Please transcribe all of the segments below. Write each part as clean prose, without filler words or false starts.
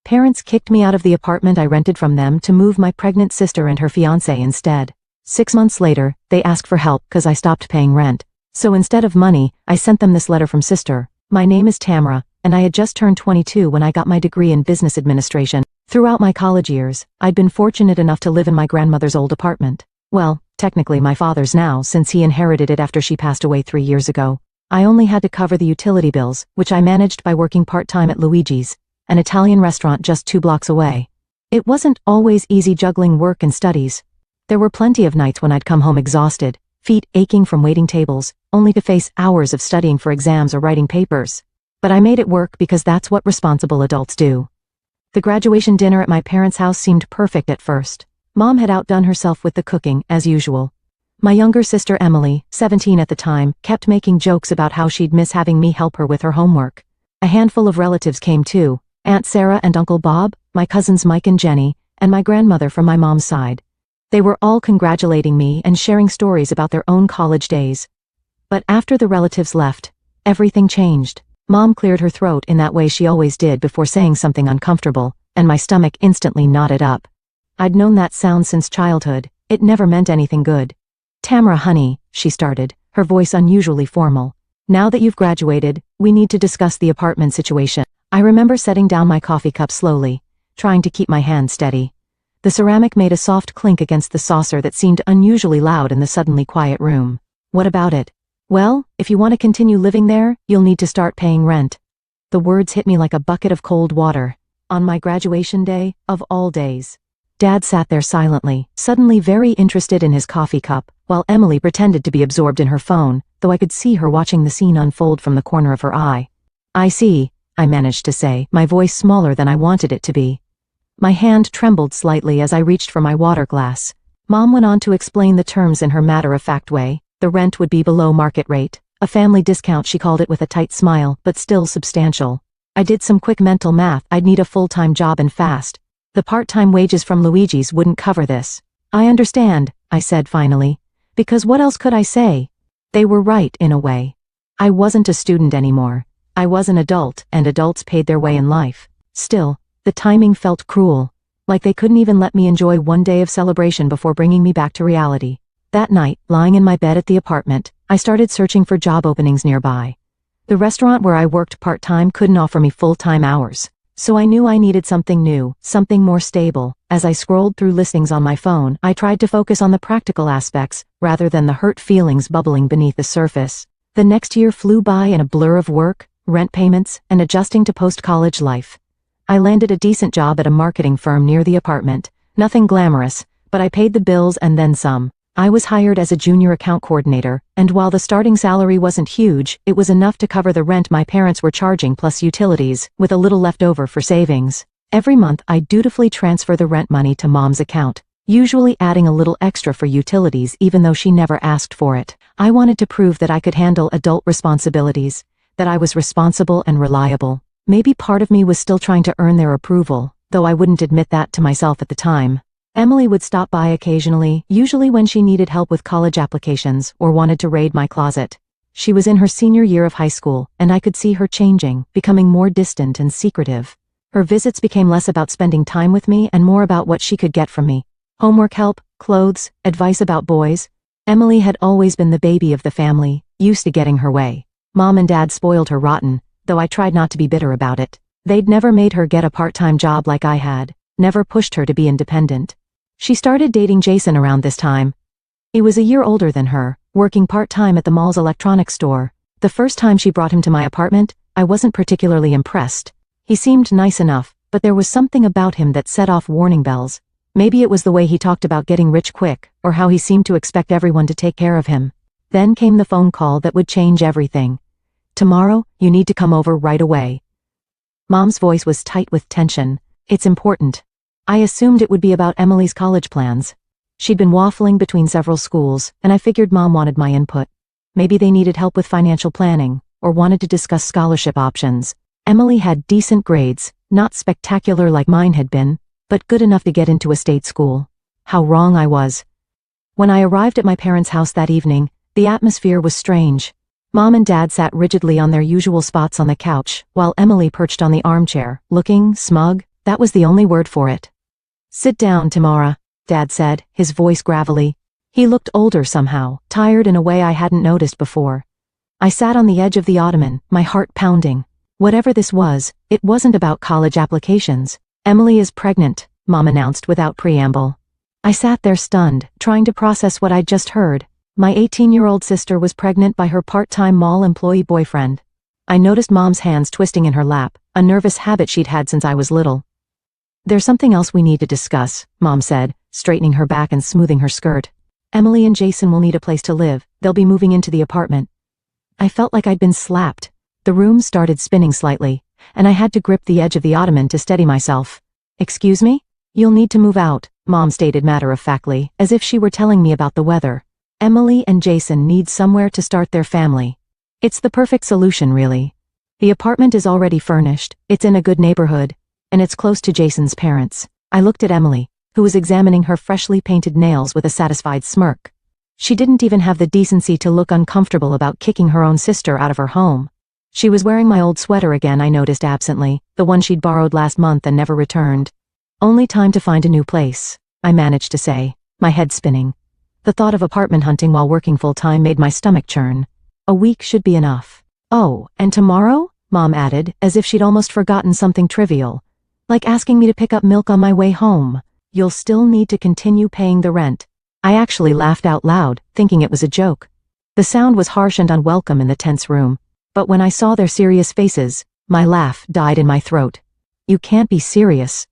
Parents kicked me out of the apartment I rented from them to move my pregnant sister and her fiancé instead. 6 months later, they asked for help because I stopped paying rent. So instead of money, I sent them this letter from sister. My name is Tamara, and I had just turned 22 when I got my degree in business administration. Throughout my college years, I'd been fortunate enough to live in my grandmother's old apartment. Well, technically my father's now, since he inherited it after she passed away 3 years ago. I only had to cover the utility bills, which I managed by working part-time at Luigi's, an Italian restaurant just 2 blocks away. It wasn't always easy juggling work and studies. There were plenty of nights when I'd come home exhausted, feet aching from waiting tables, only to face hours of studying for exams or writing papers. But I made it work because that's what responsible adults do. The graduation dinner at my parents' house seemed perfect at first. Mom had outdone herself with the cooking, as usual. My younger sister Emily, 17 at the time, kept making jokes about how she'd miss having me help her with her homework. A handful of relatives came too, Aunt Sarah and Uncle Bob, my cousins Mike and Jenny, and my grandmother from my mom's side. They were all congratulating me and sharing stories about their own college days. But after the relatives left, everything changed. Mom cleared her throat in that way she always did before saying something uncomfortable, and my stomach instantly knotted up. I'd known that sound since childhood. It never meant anything good. "Tamara, honey," she started, her voice unusually formal. "Now that you've graduated, we need to discuss the apartment situation." I remember setting down my coffee cup slowly, trying to keep my hand steady. The ceramic made a soft clink against the saucer that seemed unusually loud in the suddenly quiet room. "What about it?" "Well, if you want to continue living there, you'll need to start paying rent." The words hit me like a bucket of cold water. On my graduation day, of all days. Dad sat there silently, suddenly very interested in his coffee cup, while Emily pretended to be absorbed in her phone, though I could see her watching the scene unfold from the corner of her eye. "I see," I managed to say, my voice smaller than I wanted it to be. My hand trembled slightly as I reached for my water glass. Mom went on to explain the terms in her matter-of-fact way. The rent would be below market rate, a family discount she called it with a tight smile, but still substantial. I did some quick mental math. I'd need a full-time job and fast. The part-time wages from Luigi's wouldn't cover this. "I understand," I said finally. Because what else could I say? They were right in a way. I wasn't a student anymore. I was an adult, and adults paid their way in life. Still, the timing felt cruel. Like they couldn't even let me enjoy one day of celebration before bringing me back to reality. That night, lying in my bed at the apartment, I started searching for job openings nearby. The restaurant where I worked part-time couldn't offer me full-time hours, so I knew I needed something new, something more stable. As I scrolled through listings on my phone, I tried to focus on the practical aspects, rather than the hurt feelings bubbling beneath the surface. The next year flew by in a blur of work, rent payments, and adjusting to post-college life. I landed a decent job at a marketing firm near the apartment. Nothing glamorous, but I paid the bills and then some. I was hired as a junior account coordinator, and while the starting salary wasn't huge, it was enough to cover the rent my parents were charging plus utilities, with a little left over for savings. Every month I dutifully transfer the rent money to Mom's account, usually adding a little extra for utilities even though she never asked for it. I wanted to prove that I could handle adult responsibilities, that I was responsible and reliable. Maybe part of me was still trying to earn their approval, though I wouldn't admit that to myself at the time. Emily would stop by occasionally, usually when she needed help with college applications or wanted to raid my closet. She was in her senior year of high school, and I could see her changing, becoming more distant and secretive. Her visits became less about spending time with me and more about what she could get from me. Homework help, clothes, advice about boys. Emily had always been the baby of the family, used to getting her way. Mom and Dad spoiled her rotten, though I tried not to be bitter about it. They'd never made her get a part-time job like I had, never pushed her to be independent. She started dating Jason around this time. He was a year older than her, working part-time at the mall's electronics store. The first time she brought him to my apartment, I wasn't particularly impressed. He seemed nice enough, but there was something about him that set off warning bells. Maybe it was the way he talked about getting rich quick, or how he seemed to expect everyone to take care of him. Then came the phone call that would change everything. "Tomorrow, you need to come over right away." Mom's voice was tight with tension. "It's important." I assumed it would be about Emily's college plans. She'd been waffling between several schools, and I figured Mom wanted my input. Maybe they needed help with financial planning, or wanted to discuss scholarship options. Emily had decent grades, not spectacular like mine had been, but good enough to get into a state school. How wrong I was. When I arrived at my parents' house that evening, the atmosphere was strange. Mom and Dad sat rigidly on their usual spots on the couch, while Emily perched on the armchair, looking smug, That was the only word for it. Sit down, Tamara, Dad said, his voice gravelly. He looked older somehow, tired in a way I hadn't noticed before. I sat on the edge of the ottoman, my heart pounding. Whatever this was, it wasn't about college applications. Emily is pregnant, Mom announced without preamble. I sat there stunned, trying to process what I'd just heard. My 18-year-old sister was pregnant by her part-time mall employee boyfriend. I noticed Mom's hands twisting in her lap, a nervous habit she'd had since I was little. There's something else we need to discuss, Mom said, straightening her back and smoothing her skirt. Emily and Jason will need a place to live. They'll be moving into the apartment. I felt like I'd been slapped. The room started spinning slightly, and I had to grip the edge of the ottoman to steady myself. Excuse me? You'll need to move out, Mom stated matter-of-factly, as if she were telling me about the weather. Emily and Jason need somewhere to start their family. It's the perfect solution, really. The apartment is already furnished, it's in a good neighborhood, and it's close to Jason's parents. I looked at Emily, who was examining her freshly painted nails with a satisfied smirk. She didn't even have the decency to look uncomfortable about kicking her own sister out of her home. She was wearing my old sweater again, I noticed absently, the one she'd borrowed last month and never returned. Only time to find a new place, I managed to say, my head spinning. The thought of apartment hunting while working full-time made my stomach churn. A week should be enough. Oh, and tomorrow? Mom added, as if she'd almost forgotten something trivial. Like asking me to pick up milk on my way home. You'll still need to continue paying the rent. I actually laughed out loud, thinking it was a joke. The sound was harsh and unwelcome in the tense room. But when I saw their serious faces, my laugh died in my throat. You can't be serious.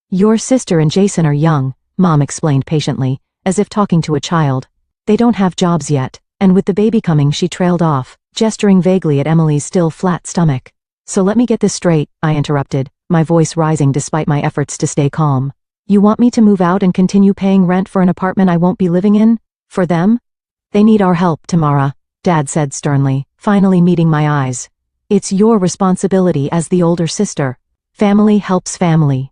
Your sister and Jason are young, Mom explained patiently, as if talking to a child. They don't have jobs yet, and with the baby coming she trailed off, gesturing vaguely at Emily's still flat stomach. So let me get this straight, I interrupted, my voice rising despite my efforts to stay calm. You want me to move out and continue paying rent for an apartment I won't be living in? For them? They need our help, Tamara, Dad said sternly, finally meeting my eyes. It's your responsibility as the older sister. Family helps family.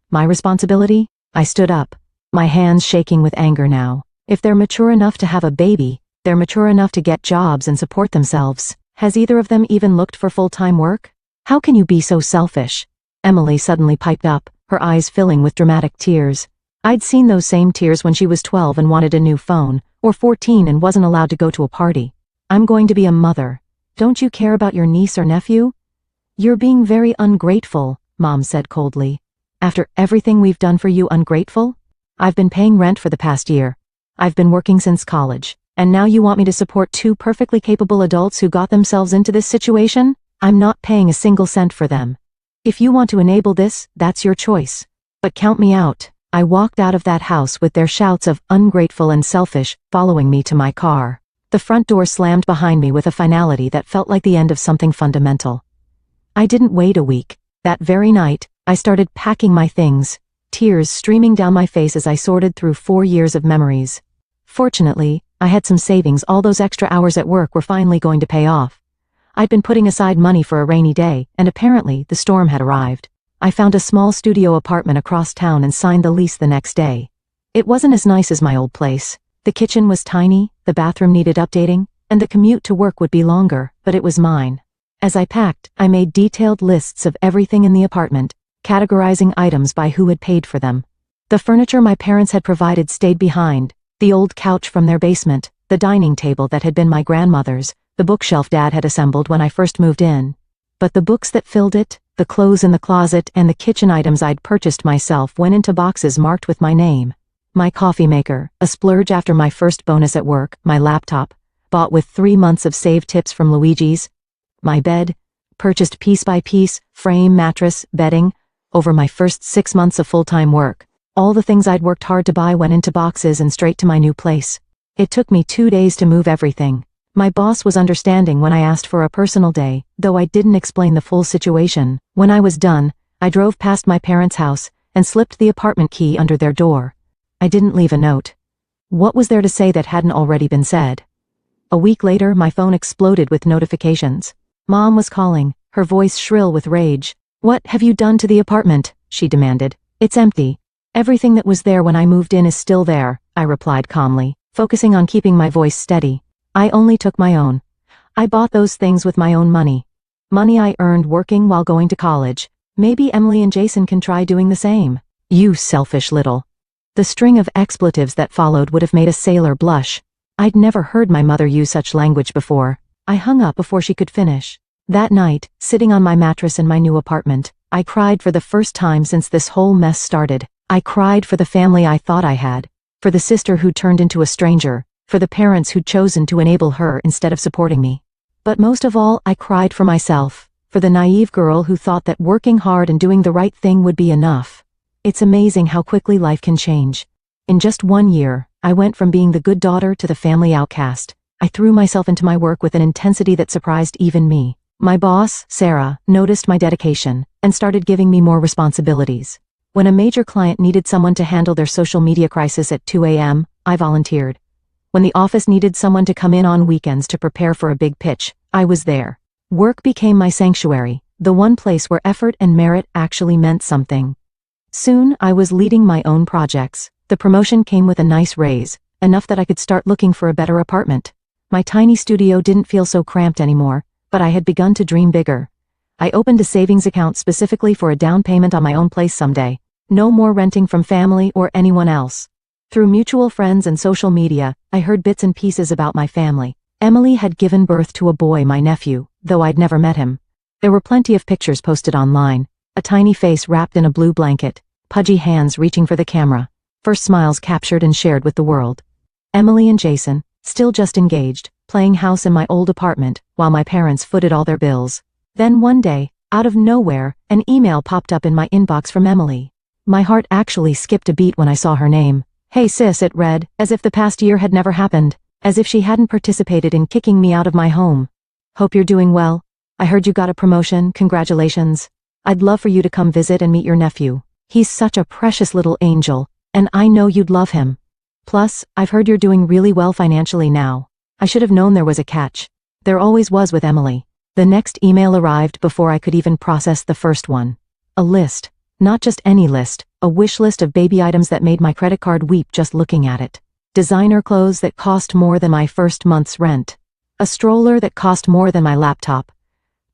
My responsibility? I stood up, my hands shaking with anger now. If they're mature enough to have a baby, they're mature enough to get jobs and support themselves. Has either of them even looked for full-time work? How can you be so selfish? Emily suddenly piped up, her eyes filling with dramatic tears. I'd seen those same tears when she was 12 and wanted a new phone, or 14 and wasn't allowed to go to a party. I'm going to be a mother. Don't you care about your niece or nephew? You're being very ungrateful, Mom said coldly. After everything we've done for you, ungrateful? I've been paying rent for the past year. I've been working since college, and now you want me to support two perfectly capable adults who got themselves into this situation? I'm not paying a single cent for them. If you want to enable this, that's your choice. But count me out. I walked out of that house with their shouts of ungrateful and selfish following me to my car. The front door slammed behind me with a finality that felt like the end of something fundamental. I didn't wait a week. That very night, I started packing my things, tears streaming down my face as I sorted through 4 years of memories. Fortunately, I had some savings. All those extra hours at work were finally going to pay off. I'd been putting aside money for a rainy day, and apparently the storm had arrived. I found a small studio apartment across town and signed the lease the next day. It wasn't as nice as my old place. The kitchen was tiny, the bathroom needed updating, and the commute to work would be longer, but it was mine. As I packed, I made detailed lists of everything in the apartment, categorizing items by who had paid for them. The furniture my parents had provided stayed behind, the old couch from their basement, the dining table that had been my grandmother's, the bookshelf Dad had assembled when I first moved in. But the books that filled it, the clothes in the closet, and the kitchen items I'd purchased myself went into boxes marked with my name. My coffee maker, a splurge after my first bonus at work, my laptop, bought with 3 months of saved tips from Luigi's, my bed, purchased piece by piece, frame, mattress, bedding, over my first 6 months of full-time work. All the things I'd worked hard to buy went into boxes and straight to my new place. It took me 2 days to move everything. My boss was understanding when I asked for a personal day, though I didn't explain the full situation. When I was done, I drove past my parents' house and slipped the apartment key under their door. I didn't leave a note. What was there to say that hadn't already been said? A week later, my phone exploded with notifications. Mom was calling, her voice shrill with rage. What have you done to the apartment? She demanded. It's empty. Everything that was there when I moved in is still there, I replied calmly, focusing on keeping my voice steady. I only took my own. I bought those things with my own money. Money I earned working while going to college. Maybe Emily and Jason can try doing the same. You selfish little. The string of expletives that followed would have made a sailor blush. I'd never heard my mother use such language before. I hung up before she could finish. That night, sitting on my mattress in my new apartment, I cried for the first time since this whole mess started. I cried for the family I thought I had, for the sister who turned into a stranger, for the parents who'd chosen to enable her instead of supporting me. But most of all, I cried for myself, for the naive girl who thought that working hard and doing the right thing would be enough. It's amazing how quickly life can change. In just 1 year, I went from being the good daughter to the family outcast. I threw myself into my work with an intensity that surprised even me. My boss, Sarah, noticed my dedication and started giving me more responsibilities. When a major client needed someone to handle their social media crisis at 2 a.m., I volunteered. When the office needed someone to come in on weekends to prepare for a big pitch, I was there. Work became my sanctuary, the one place where effort and merit actually meant something. Soon, I was leading my own projects. The promotion came with a nice raise, enough that I could start looking for a better apartment. My tiny studio didn't feel so cramped anymore, but I had begun to dream bigger. I opened a savings account specifically for a down payment on my own place someday. No more renting from family or anyone else. Through mutual friends and social media, I heard bits and pieces about my family. Emily had given birth to a boy, my nephew, though I'd never met him. There were plenty of pictures posted online. A tiny face wrapped in a blue blanket, pudgy hands reaching for the camera. First smiles captured and shared with the world. Emily and Jason, still just engaged, playing house in my old apartment, while my parents footed all their bills. Then one day, out of nowhere, an email popped up in my inbox from Emily. My heart actually skipped a beat when I saw her name. Hey sis, it read, as if the past year had never happened, as if she hadn't participated in kicking me out of my home. Hope you're doing well. I heard you got a promotion, congratulations. I'd love for you to come visit and meet your nephew. He's such a precious little angel, and I know you'd love him. Plus, I've heard you're doing really well financially now. I should have known there was a catch. There always was with Emily. The next email arrived before I could even process the first one. A list. Not just any list, a wish list of baby items that made my credit card weep just looking at it. Designer clothes that cost more than my first month's rent. A stroller that cost more than my laptop.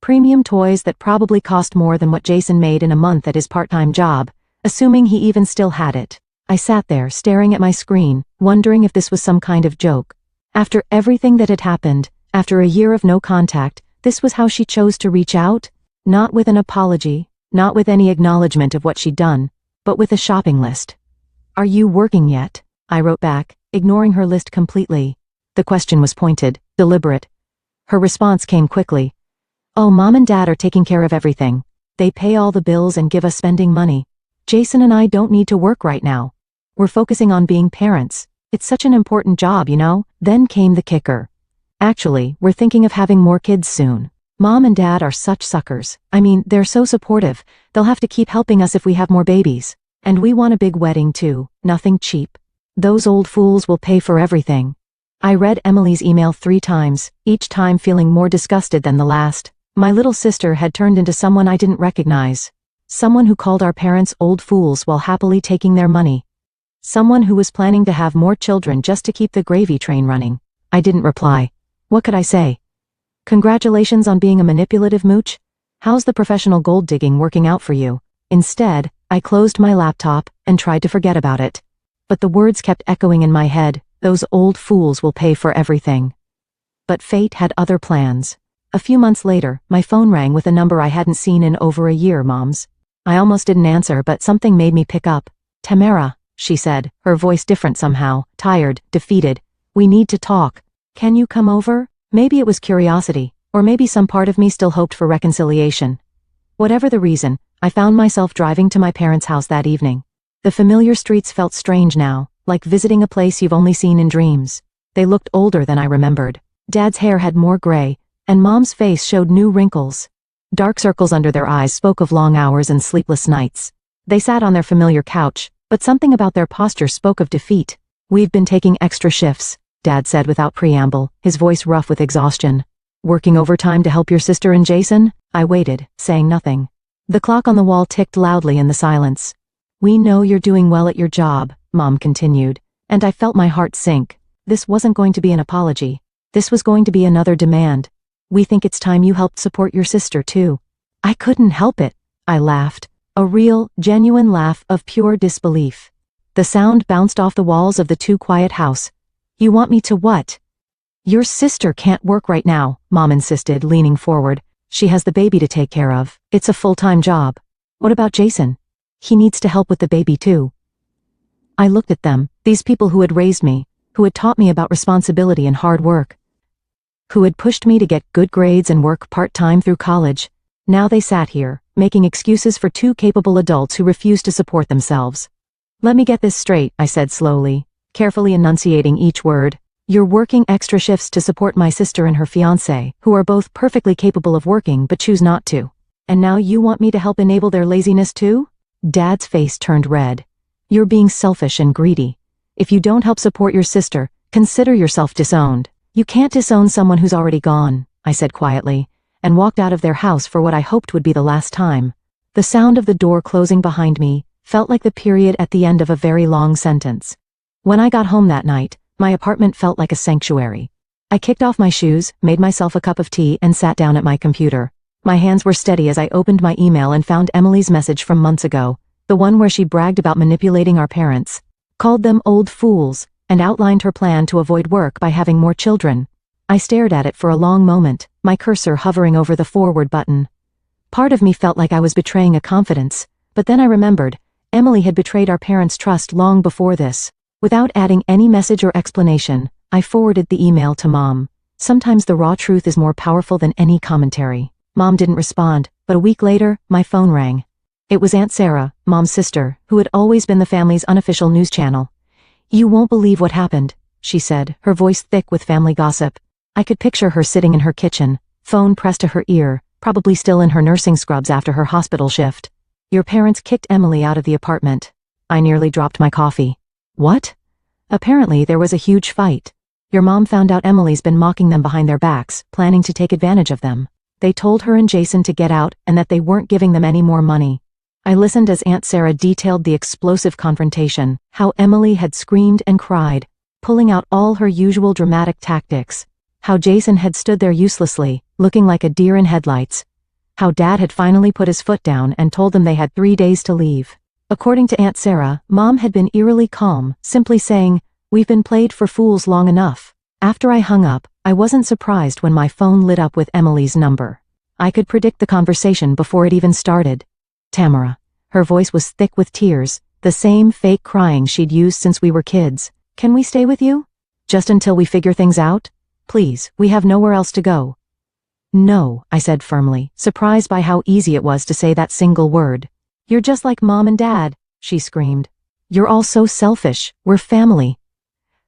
Premium toys that probably cost more than what Jason made in a month at his part-time job, assuming he even still had it. I sat there staring at my screen, wondering if this was some kind of joke. After everything that had happened, after a year of no contact, this was how she chose to reach out? Not with an apology. Not with any acknowledgement of what she'd done, but with a shopping list. Are you working yet? I wrote back, ignoring her list completely. The question was pointed, deliberate. Her response came quickly. Oh, Mom and Dad are taking care of everything. They pay all the bills and give us spending money. Jason and I don't need to work right now. We're focusing on being parents. It's such an important job, you know? Then came the kicker. Actually, we're thinking of having more kids soon. Mom and Dad are such suckers. I mean, they're so supportive. They'll have to keep helping us if we have more babies. And we want a big wedding too, nothing cheap. Those old fools will pay for everything. I read Emily's email 3 times, each time feeling more disgusted than the last. My little sister had turned into someone I didn't recognize. Someone who called our parents old fools while happily taking their money. Someone who was planning to have more children just to keep the gravy train running. I didn't reply. What could I say? Congratulations on being a manipulative mooch? How's the professional gold digging working out for you? Instead, I closed my laptop and tried to forget about it. But the words kept echoing in my head, those old fools will pay for everything. But fate had other plans. A few months later, my phone rang with a number I hadn't seen in over a year, Moms. I almost didn't answer, but something made me pick up. Tamara, she said, her voice different somehow, tired, defeated. We need to talk. Can you come over? Maybe it was curiosity, or maybe some part of me still hoped for reconciliation. Whatever the reason, I found myself driving to my parents' house that evening. The familiar streets felt strange now, like visiting a place you've only seen in dreams. They looked older than I remembered. Dad's hair had more gray, and Mom's face showed new wrinkles. Dark circles under their eyes spoke of long hours and sleepless nights. They sat on their familiar couch, but something about their posture spoke of defeat. We've been taking extra shifts, Dad said without preamble, his voice rough with exhaustion. Working overtime to help your sister and Jason? I waited, saying nothing. The clock on the wall ticked loudly in the silence. We know you're doing well at your job, Mom continued, and I felt my heart sink. This wasn't going to be an apology. This was going to be another demand. We think it's time you helped support your sister too. I couldn't help it. I laughed. A real, genuine laugh of pure disbelief. The sound bounced off the walls of the too-quiet house. You want me to what? Your sister can't work right now, Mom insisted, leaning forward. She has the baby to take care of. It's a full-time job. What about Jason? He needs to help with the baby too. I looked at them, these people who had raised me, who had taught me about responsibility and hard work, who had pushed me to get good grades and work part-time through college. Now they sat here, making excuses for two capable adults who refused to support themselves. Let me get this straight, I said slowly, carefully enunciating each word. You're working extra shifts to support my sister and her fiancé, who are both perfectly capable of working but choose not to. And now you want me to help enable their laziness too? Dad's face turned red. You're being selfish and greedy. If you don't help support your sister, consider yourself disowned. You can't disown someone who's already gone, I said quietly, and walked out of their house for what I hoped would be the last time. The sound of the door closing behind me felt like the period at the end of a very long sentence. When I got home that night, my apartment felt like a sanctuary. I kicked off my shoes, made myself a cup of tea, and sat down at my computer. My hands were steady as I opened my email and found Emily's message from months ago, the one where she bragged about manipulating our parents, called them old fools, and outlined her plan to avoid work by having more children. I stared at it for a long moment, my cursor hovering over the forward button. Part of me felt like I was betraying a confidence, but then I remembered, Emily had betrayed our parents' trust long before this. Without adding any message or explanation, I forwarded the email to Mom. Sometimes the raw truth is more powerful than any commentary. Mom didn't respond, but a week later, my phone rang. It was Aunt Sarah, Mom's sister, who had always been the family's unofficial news channel. You won't believe what happened, she said, her voice thick with family gossip. I could picture her sitting in her kitchen, phone pressed to her ear, probably still in her nursing scrubs after her hospital shift. Your parents kicked Emily out of the apartment. I nearly dropped my coffee. What? Apparently there was a huge fight. Your mom found out Emily's been mocking them behind their backs, planning to take advantage of them. They told her and Jason to get out and that they weren't giving them any more money. I listened as Aunt Sarah detailed the explosive confrontation, how Emily had screamed and cried, pulling out all her usual dramatic tactics, how Jason had stood there uselessly, looking like a deer in headlights, how Dad had finally put his foot down and told them they had 3 days to leave. According to Aunt Sarah, Mom had been eerily calm, simply saying, "We've been played for fools long enough." After I hung up, I wasn't surprised when my phone lit up with Emily's number. I could predict the conversation before it even started. Tamara. Her voice was thick with tears, the same fake crying she'd used since we were kids. Can we stay with you? Just until we figure things out? Please, we have nowhere else to go. No, I said firmly, surprised by how easy it was to say that single word. You're just like Mom and Dad, she screamed. You're all so selfish, we're family.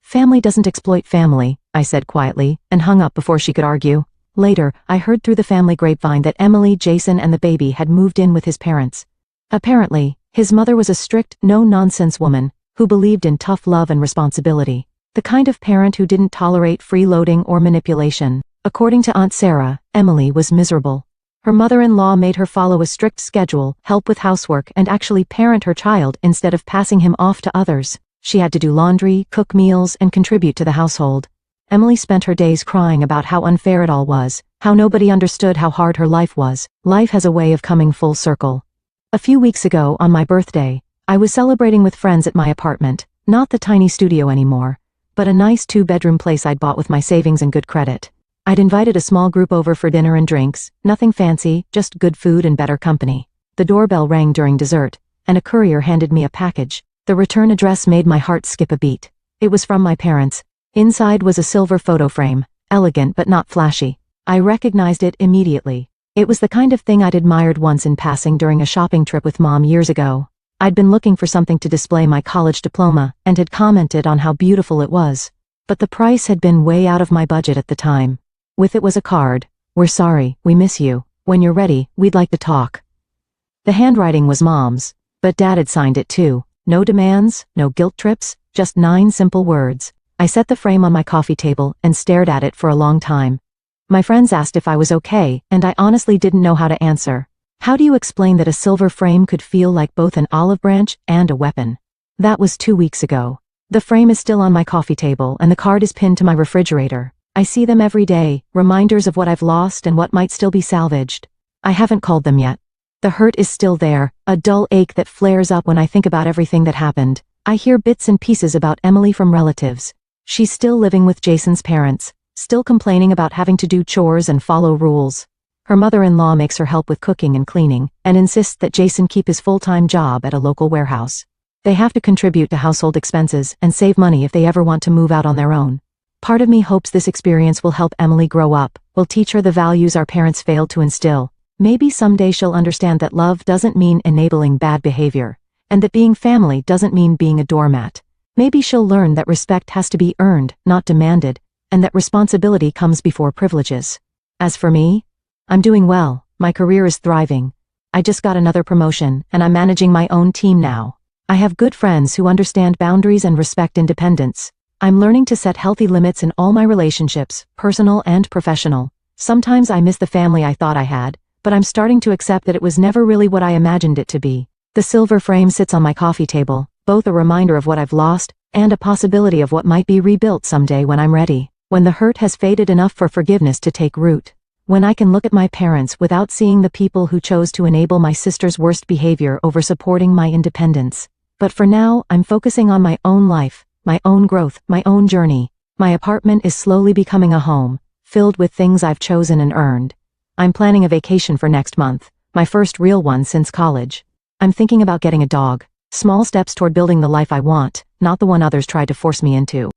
Family doesn't exploit family, I said quietly, and hung up before she could argue. Later, I heard through the family grapevine that Emily, Jason, and the baby had moved in with his parents. Apparently, his mother was a strict, no-nonsense woman, who believed in tough love and responsibility. The kind of parent who didn't tolerate freeloading or manipulation. According to Aunt Sarah, Emily was miserable. Her mother-in-law made her follow a strict schedule, help with housework, and actually parent her child instead of passing him off to others. She had to do laundry, cook meals, and contribute to the household. Emily spent her days crying about how unfair it all was, how nobody understood how hard her life was. Life has a way of coming full circle. A few weeks ago, on my birthday, I was celebrating with friends at my apartment, not the tiny studio anymore, but a nice 2-bedroom place I'd bought with my savings and good credit. I'd invited a small group over for dinner and drinks, nothing fancy, just good food and better company. The doorbell rang during dessert, and a courier handed me a package. The return address made my heart skip a beat. It was from my parents. Inside was a silver photo frame, elegant but not flashy. I recognized it immediately. It was the kind of thing I'd admired once in passing during a shopping trip with Mom years ago. I'd been looking for something to display my college diploma, and had commented on how beautiful it was. But the price had been way out of my budget at the time. With it was a card. We're sorry, we miss you. When you're ready, we'd like to talk. The handwriting was Mom's, but Dad had signed it too. No demands, no guilt trips, just 9 simple words. I set the frame on my coffee table and stared at it for a long time. My friends asked if I was okay, and I honestly didn't know how to answer. How do you explain that a silver frame could feel like both an olive branch and a weapon? That was 2 weeks ago. The frame is still on my coffee table and the card is pinned to my refrigerator. I see them every day, reminders of what I've lost and what might still be salvaged. I haven't called them yet. The hurt is still there, a dull ache that flares up when I think about everything that happened. I hear bits and pieces about Emily from relatives. She's still living with Jason's parents, still complaining about having to do chores and follow rules. Her mother-in-law makes her help with cooking and cleaning, and insists that Jason keep his full-time job at a local warehouse. They have to contribute to household expenses and save money if they ever want to move out on their own. Part of me hopes this experience will help Emily grow up, will teach her the values our parents failed to instill. Maybe someday she'll understand that love doesn't mean enabling bad behavior, and that being family doesn't mean being a doormat. Maybe she'll learn that respect has to be earned, not demanded, and that responsibility comes before privileges. As for me, I'm doing well, my career is thriving. I just got another promotion, and I'm managing my own team now. I have good friends who understand boundaries and respect independence. I'm learning to set healthy limits in all my relationships, personal and professional. Sometimes I miss the family I thought I had, but I'm starting to accept that it was never really what I imagined it to be. The silver frame sits on my coffee table, both a reminder of what I've lost, and a possibility of what might be rebuilt someday when I'm ready, when the hurt has faded enough for forgiveness to take root, when I can look at my parents without seeing the people who chose to enable my sister's worst behavior over supporting my independence. But for now, I'm focusing on my own life, my own growth, my own journey. My apartment is slowly becoming a home, filled with things I've chosen and earned. I'm planning a vacation for next month, my first real one since college. I'm thinking about getting a dog. Small steps toward building the life I want, not the one others tried to force me into.